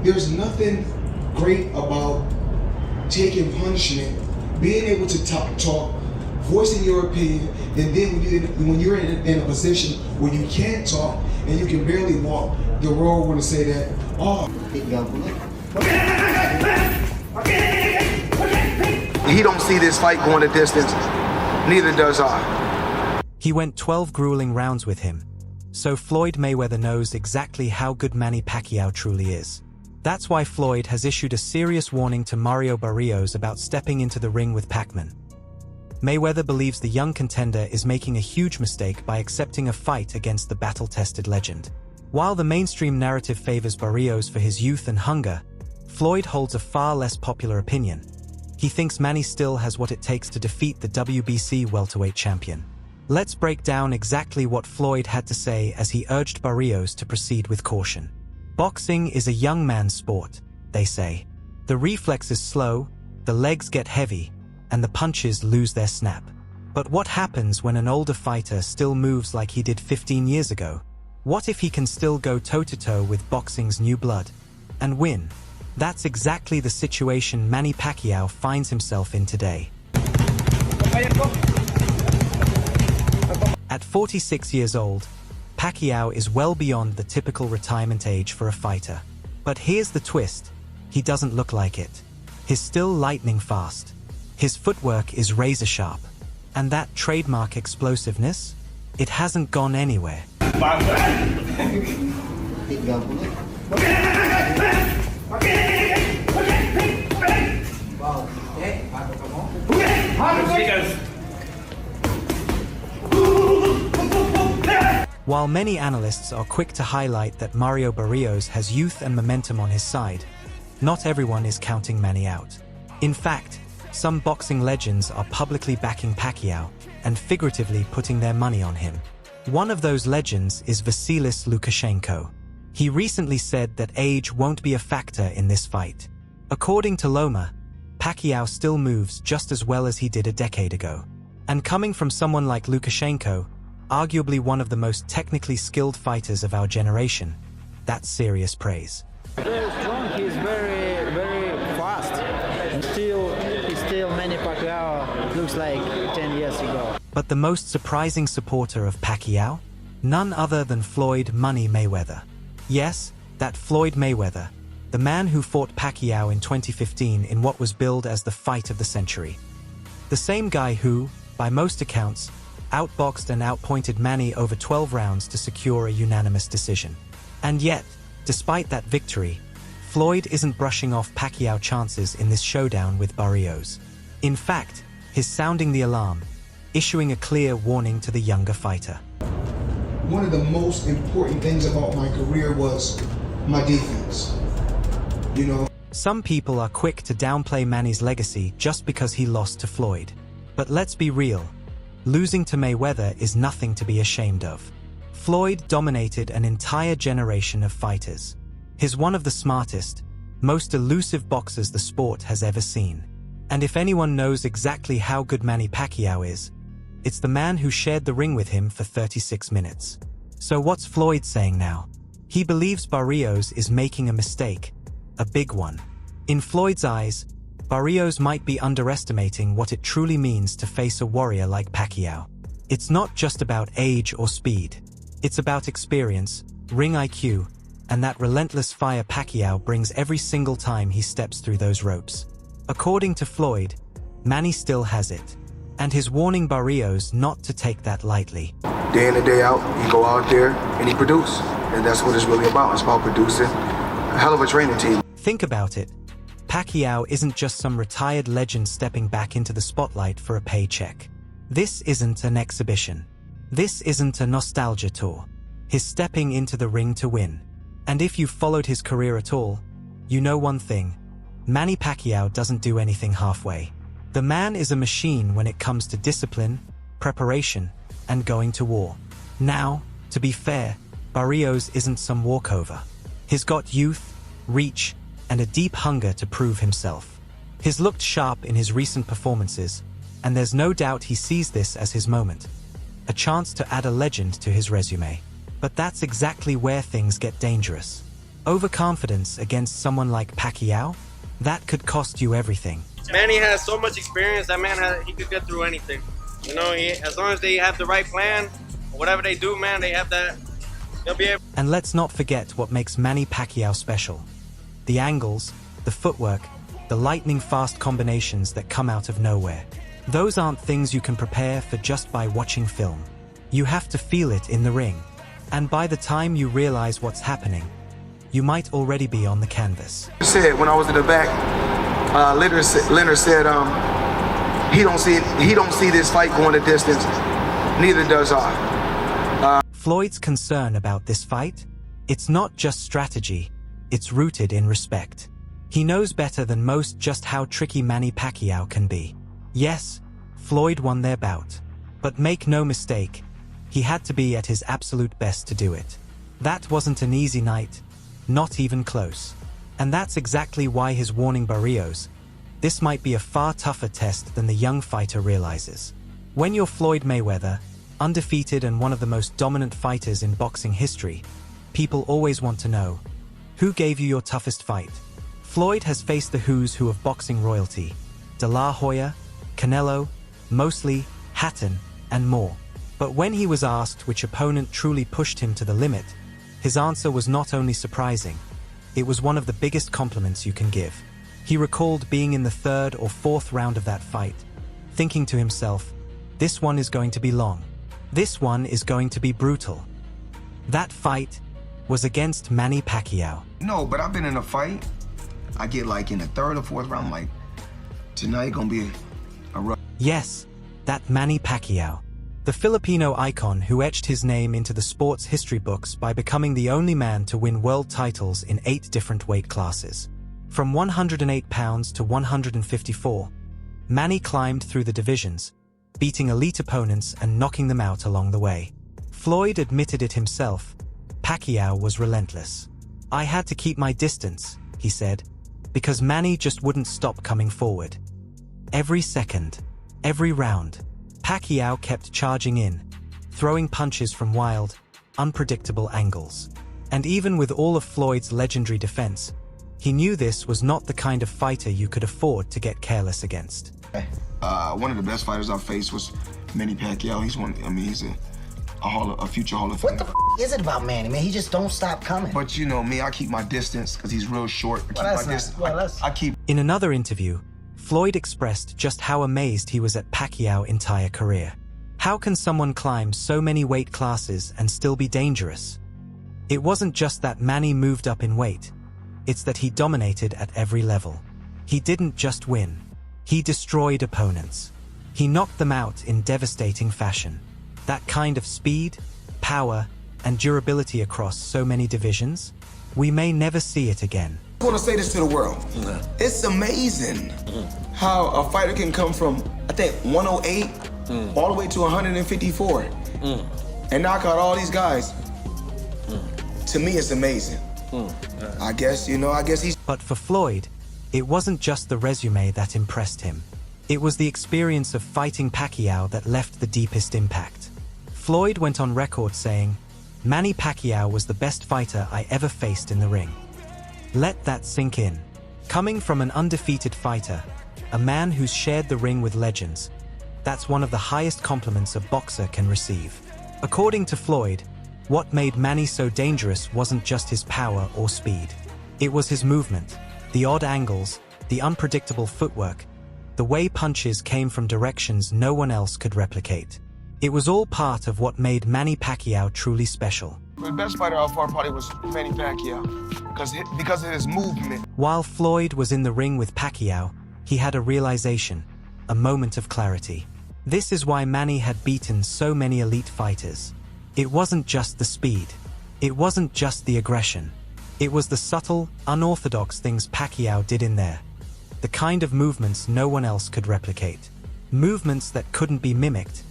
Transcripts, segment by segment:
There's nothing great about taking punishment, being able to talk, voicing your opinion, and then when you're in a position where you can't talk and you can barely walk, the world want to say that, oh. He don't see this fight going a distance, neither does I. He went 12 grueling rounds with him, so Floyd Mayweather knows exactly how good Manny Pacquiao truly is. That's why Floyd has issued a serious warning to Mario Barrios about stepping into the ring with Pacman. Mayweather believes the young contender is making a huge mistake by accepting a fight against the battle-tested legend. While the mainstream narrative favors Barrios for his youth and hunger, Floyd holds a far less popular opinion. He thinks Manny still has what it takes to defeat the WBC welterweight champion. Let's break down exactly what Floyd had to say as he urged Barrios to proceed with caution. Boxing is a young man's sport, they say. The reflex is slow, the legs get heavy, and the punches lose their snap. But what happens when an older fighter still moves like he did 15 years ago? What if he can still go toe-to-toe with boxing's new blood and win? That's exactly the situation Manny Pacquiao finds himself in today. At 46 years old, Pacquiao is well beyond the typical retirement age for a fighter. But here's the twist: he doesn't look like it. He's still lightning fast. His footwork is razor sharp. And that trademark explosiveness? It hasn't gone anywhere. While many analysts are quick to highlight that Mario Barrios has youth and momentum on his side, not everyone is counting Manny out. In fact, some boxing legends are publicly backing Pacquiao and figuratively putting their money on him. One of those legends is Vasilis Lukashenko. He recently said that age won't be a factor in this fight. According to Loma, Pacquiao still moves just as well as he did a decade ago. And coming from someone like Lukashenko, arguably one of the most technically skilled fighters of our generation, that's serious praise. Very strong, he's very fast. And still Manny Pacquiao looks like 10 years ago. But the most surprising supporter of Pacquiao? None other than Floyd "Money" Mayweather. Yes, that Floyd Mayweather, the man who fought Pacquiao in 2015 in what was billed as the fight of the century. The same guy who, by most accounts, outboxed and outpointed Manny over 12 rounds to secure a unanimous decision. And yet, despite that victory, Floyd isn't brushing off Pacquiao's chances in this showdown with Barrios. In fact, he's sounding the alarm, issuing a clear warning to the younger fighter. One of the most important things about my career was my defense. Some people are quick to downplay Manny's legacy just because he lost to Floyd. But let's be real. Losing to Mayweather is nothing to be ashamed of. Floyd dominated an entire generation of fighters. He's one of the smartest, most elusive boxers the sport has ever seen. And if anyone knows exactly how good Manny Pacquiao is, it's the man who shared the ring with him for 36 minutes. So what's Floyd saying now? He believes Barrios is making a mistake, a big one. In Floyd's eyes, Barrios might be underestimating what it truly means to face a warrior like Pacquiao. It's not just about age or speed. It's about experience, ring IQ, and that relentless fire Pacquiao brings every single time he steps through those ropes. According to Floyd, Manny still has it, and he's warning Barrios not to take that lightly. Day in and day out, you go out there and he produce. And that's what it's really about. It's about producing a hell of a training team. Think about it. Pacquiao isn't just some retired legend stepping back into the spotlight for a paycheck. This isn't an exhibition. This isn't a nostalgia tour. He's stepping into the ring to win. And if you've followed his career at all, you know one thing. Manny Pacquiao doesn't do anything halfway. The man is a machine when it comes to discipline, preparation, and going to war. Now, to be fair, Barrios isn't some walkover. He's got youth, reach, and a deep hunger to prove himself. He's looked sharp in his recent performances, and there's no doubt he sees this as his moment. A chance to add a legend to his resume. But that's exactly where things get dangerous. Overconfidence against someone like Pacquiao? That could cost you everything. Manny has so much experience. That man, he could get through anything. You know, as long as they have the right plan, whatever they do, man, they have that. They'll be able. And let's not forget what makes Manny Pacquiao special. The angles, the footwork, the lightning-fast combinations that come out of nowhere. Those aren't things you can prepare for just by watching film. You have to feel it in the ring. And by the time you realize what's happening, you might already be on the canvas. Said when I was in the back, Leonard said, he don't see this fight going the distance. Neither does I. Floyd's concern about this fight? It's not just strategy, it's rooted in respect. He knows better than most just how tricky Manny Pacquiao can be. Yes, Floyd won their bout. But make no mistake, he had to be at his absolute best to do it. That wasn't an easy night, not even close. And that's exactly why he's warning Barrios. This might be a far tougher test than the young fighter realizes. When you're Floyd Mayweather, undefeated and one of the most dominant fighters in boxing history, people always want to know, who gave you your toughest fight? Floyd has faced the who's who of boxing royalty, De La Hoya, Canelo, Mosley, Hatton, and more. But when he was asked which opponent truly pushed him to the limit, his answer was not only surprising, it was one of the biggest compliments you can give. He recalled being in the third or fourth round of that fight, thinking to himself, this one is going to be long. This one is going to be brutal. That fight was against Manny Pacquiao. No, but I've been in a fight. I get like in the third or fourth round, like, tonight gonna be a rough. Yes, that Manny Pacquiao. The Filipino icon who etched his name into the sports history books by becoming the only man to win world titles in 8 different weight classes. From 108 pounds to 154, Manny climbed through the divisions, beating elite opponents and knocking them out along the way. Floyd admitted it himself, Pacquiao was relentless. I had to keep my distance, he said, because Manny just wouldn't stop coming forward. Every second, every round, Pacquiao kept charging in, throwing punches from wild, unpredictable angles. And even with all of Floyd's legendary defense, he knew this was not the kind of fighter you could afford to get careless against. One of the best fighters I've faced was Manny Pacquiao. He's one. I mean, he's a future Hall of Famer. What the is it about Manny, man? He just don't stop coming. But you know me, I keep my distance because he's real short. I keep. In another interview, Floyd expressed just how amazed he was at Pacquiao's entire career. How can someone climb so many weight classes and still be dangerous? It wasn't just that Manny moved up in weight. It's that he dominated at every level. He didn't just win. He destroyed opponents. He knocked them out in devastating fashion. That kind of speed, power, and durability across so many divisions, we may never see it again. I want to say this to the world. It's amazing how a fighter can come from, I think, 108 all the way to 154 and knock out all these guys. To me, it's amazing. I guess he's... But for Floyd, it wasn't just the resume that impressed him. It was the experience of fighting Pacquiao that left the deepest impact. Floyd went on record saying, Manny Pacquiao was the best fighter I ever faced in the ring. Let that sink in. Coming from an undefeated fighter, a man who's shared the ring with legends, that's one of the highest compliments a boxer can receive. According to Floyd, what made Manny so dangerous wasn't just his power or speed. It was his movement, the odd angles, the unpredictable footwork, the way punches came from directions no one else could replicate. It was all part of what made Manny Pacquiao truly special. The best fighter I fought probably was Manny Pacquiao because of his movement. While Floyd was in the ring with Pacquiao, he had a realization, a moment of clarity. This is why Manny had beaten so many elite fighters. It wasn't just the speed. It wasn't just the aggression. It was the subtle, unorthodox things Pacquiao did in there. The kind of movements no one else could replicate. Movements that couldn't be mimicked,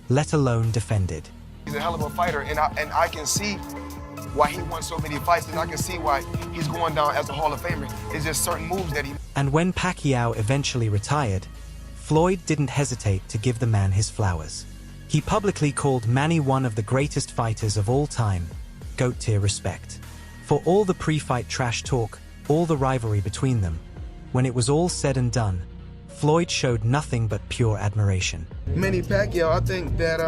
let alone defended. He's a hell of a fighter, and I can see why he won so many fights, and I can see why he's going down as a Hall of Famer. It's just certain moves that he... And when Pacquiao eventually retired, Floyd didn't hesitate to give the man his flowers. He publicly called Manny one of the greatest fighters of all time, GOAT tier respect. For all the pre-fight trash talk, all the rivalry between them, when it was all said and done, Floyd showed nothing but pure admiration. Manny Pacquiao, I think that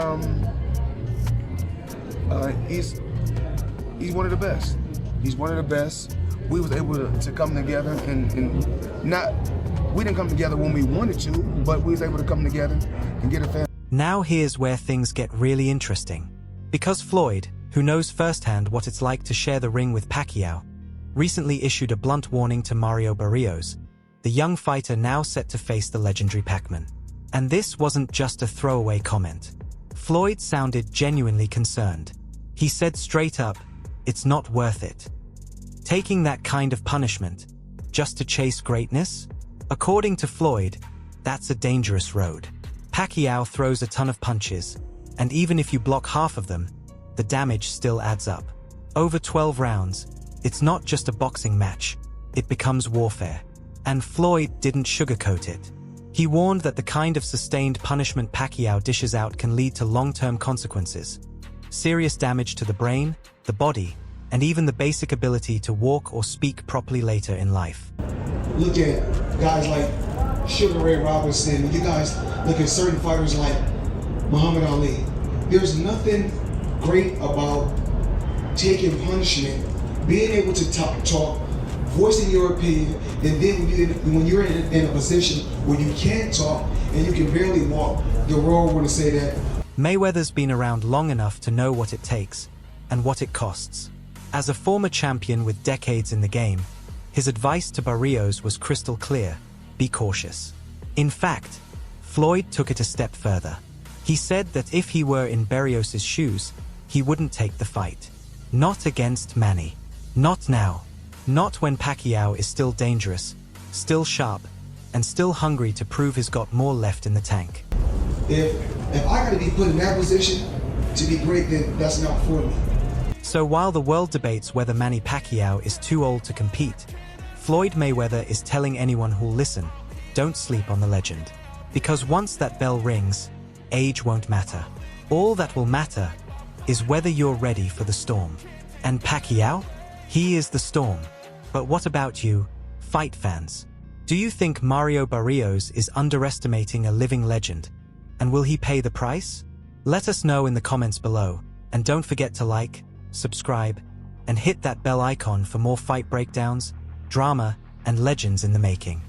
he's one of the best. He's one of the best. We was able to come together and not, we didn't come together when we wanted to, but we was able to come together and get a fan. Now here's where things get really interesting. Because Floyd, who knows firsthand what it's like to share the ring with Pacquiao, recently issued a blunt warning to Mario Barrios, the young fighter now set to face the legendary Pacman. And this wasn't just a throwaway comment. Floyd sounded genuinely concerned. He said straight up, "It's not worth it. Taking that kind of punishment, just to chase greatness?" According to Floyd, that's a dangerous road. Pacquiao throws a ton of punches, and even if you block half of them, the damage still adds up. Over 12 rounds, it's not just a boxing match, it becomes warfare. And Floyd didn't sugarcoat it. He warned that the kind of sustained punishment Pacquiao dishes out can lead to long-term consequences. Serious damage to the brain, the body, and even the basic ability to walk or speak properly later in life. Look at guys like Sugar Ray Robinson. You guys look at certain fighters like Muhammad Ali. There's nothing great about taking punishment, being able to talk, voicing your opinion, and then when you're in a position where you can't talk and you can barely walk, the world want to say that. Mayweather's been around long enough to know what it takes and what it costs. As a former champion with decades in the game, his advice to Barrios was crystal clear: be cautious. In fact, Floyd took it a step further. He said that if he were in Barrios' shoes, he wouldn't take the fight. Not against Manny. Not now. Not when Pacquiao is still dangerous, still sharp, and still hungry to prove he's got more left in the tank. If I gotta be put in that position to be great, then that's not for me. So while the world debates whether Manny Pacquiao is too old to compete, Floyd Mayweather is telling anyone who'll listen, don't sleep on the legend. Because once that bell rings, age won't matter. All that will matter is whether you're ready for the storm. And Pacquiao? He is the storm. But what about you, fight fans? Do you think Mario Barrios is underestimating a living legend? And will he pay the price? Let us know in the comments below. And don't forget to like, subscribe, and hit that bell icon for more fight breakdowns, drama, and legends in the making.